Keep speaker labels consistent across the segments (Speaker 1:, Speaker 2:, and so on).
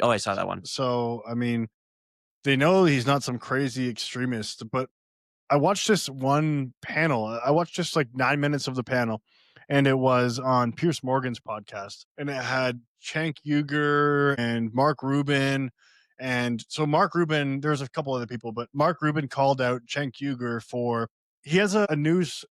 Speaker 1: Oh, I saw that one.
Speaker 2: So, I mean, they know he's not some crazy extremist, but I watched this one panel. I watched just like 9 minutes of the panel, and it was on Pierce Morgan's podcast, and it had Cenk Uygur and Mark Rubin. And so Mark Rubin, there's a couple other people, but Mark Rubin called out Cenk Uygur for he has a news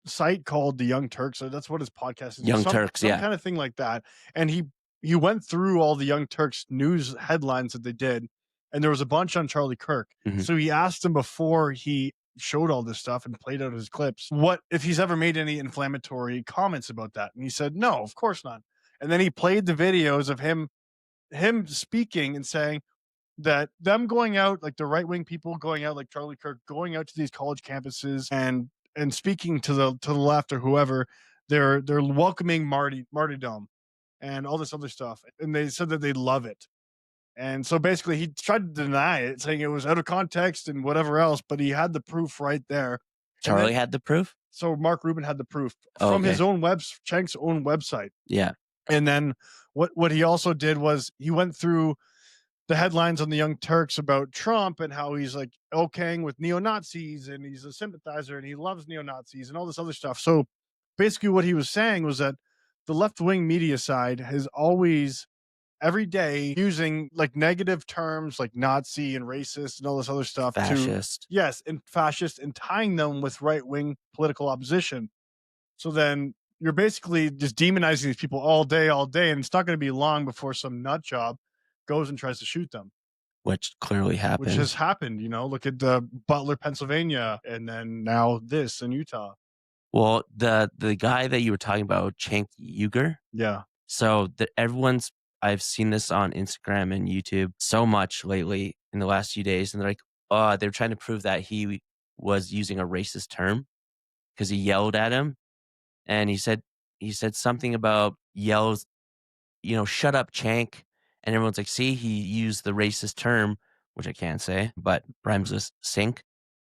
Speaker 2: site called the Young Turks. So that's what his podcast is.
Speaker 1: Young Turks,
Speaker 2: Some
Speaker 1: yeah.
Speaker 2: kind of thing like that. And he went through all the Young Turks news headlines that they did, and there was a bunch on Charlie Kirk.
Speaker 1: Mhm.
Speaker 2: So he asked him before he showed all this stuff and played out his clips, what if he's ever made any inflammatory comments about that? And he said, no, of course not. And then he played the videos of him speaking and saying that them going out, like the right wing people going out, like Charlie Kirk, going out to these college campuses and speaking to the left or whoever, they're welcoming martyrdom and all this other stuff. And they said that they love it. And so basically he tried to deny it, saying it was out of context and whatever else, but he had the proof right there. And
Speaker 1: Charlie
Speaker 2: then
Speaker 1: had the proof?
Speaker 2: so Mark Rubin had the proof
Speaker 1: Oh,
Speaker 2: from his
Speaker 1: okay.
Speaker 2: own Chenk's own website.
Speaker 1: Yeah.
Speaker 2: And then what he also did was he went through the headlines on the Young Turks about Trump and how he's like okaying with neo-Nazis and he's a sympathizer and he loves neo-Nazis and all this other stuff. So basically what he was saying was that the left-wing media side has always every day using like negative terms like Nazi and racist and all this other stuff
Speaker 1: Fascist.
Speaker 2: and fascist and tying them with right-wing political opposition. So then you're basically just demonizing these people all day, and it's not going to be long before some nut job goes and tries to shoot them,
Speaker 1: Which clearly
Speaker 2: which
Speaker 1: happened.
Speaker 2: has happened. Look at Butler, Pennsylvania, and then now this in Utah.
Speaker 1: Well, the guy that you were talking about, Cenk Uygur.
Speaker 2: Yeah.
Speaker 1: So I've seen this on Instagram and YouTube so much lately in the last few days, and they're like, they're trying to prove that he was using a racist term because he yelled at him, and he said something about yells, shut up, Cenk, and everyone's like, see, he used the racist term, which I can't say, but rhymes with sink,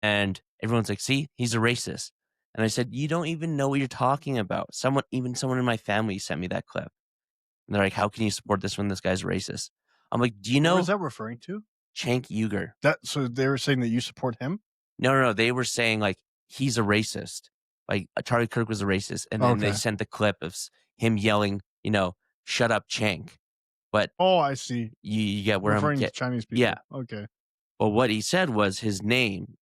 Speaker 1: and everyone's like, see, he's a racist. And I said, you don't even know what you're talking about. Someone in my family sent me that clip. And they're like, how can you support this when this guy's racist? I'm like, do you
Speaker 2: What
Speaker 1: know
Speaker 2: was that referring to?
Speaker 1: Cenk Uygur?
Speaker 2: So they were saying that you support him?
Speaker 1: No. They were saying like he's a racist. Like Charlie Kirk was a racist. And then they sent the clip of him yelling, shut up, Cenk. But
Speaker 2: I see.
Speaker 1: you get where
Speaker 2: Referring
Speaker 1: I'm
Speaker 2: to
Speaker 1: getting.
Speaker 2: Chinese people.
Speaker 1: Yeah.
Speaker 2: Okay.
Speaker 1: But what he said was his name.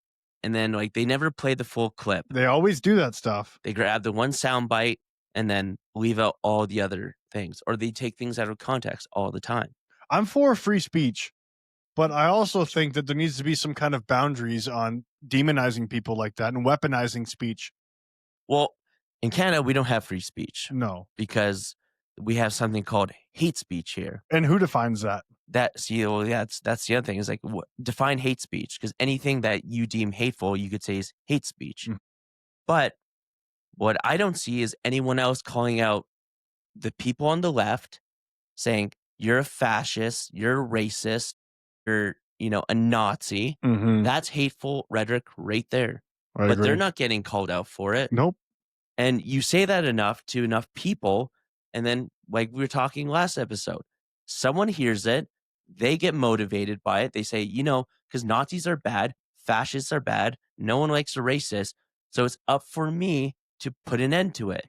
Speaker 1: And then like they never play the full clip.
Speaker 2: They always do that stuff.
Speaker 1: They grab the one sound bite and then leave out all the other things. Or they take things out of context all the time.
Speaker 2: I'm for free speech, but I also think that there needs to be some kind of boundaries on demonizing people like that and weaponizing speech.
Speaker 1: Well, in Canada, we don't have free speech.
Speaker 2: No.
Speaker 1: Because we have something called hate speech here.
Speaker 2: And who defines that?
Speaker 1: That's the other thing is like define hate speech, because anything that you deem hateful, you could say is hate speech. But what I don't see is anyone else calling out the people on the left saying you're a fascist, you're a racist, you're a Nazi. That's hateful rhetoric right there. But they're not getting called out for it.
Speaker 2: Nope.
Speaker 1: And you say that enough to enough people, and then like we were talking last episode, someone hears it, they get motivated by it. They say, because Nazis are bad, fascists are bad, no one likes a racist, so it's up for me to put an end to it.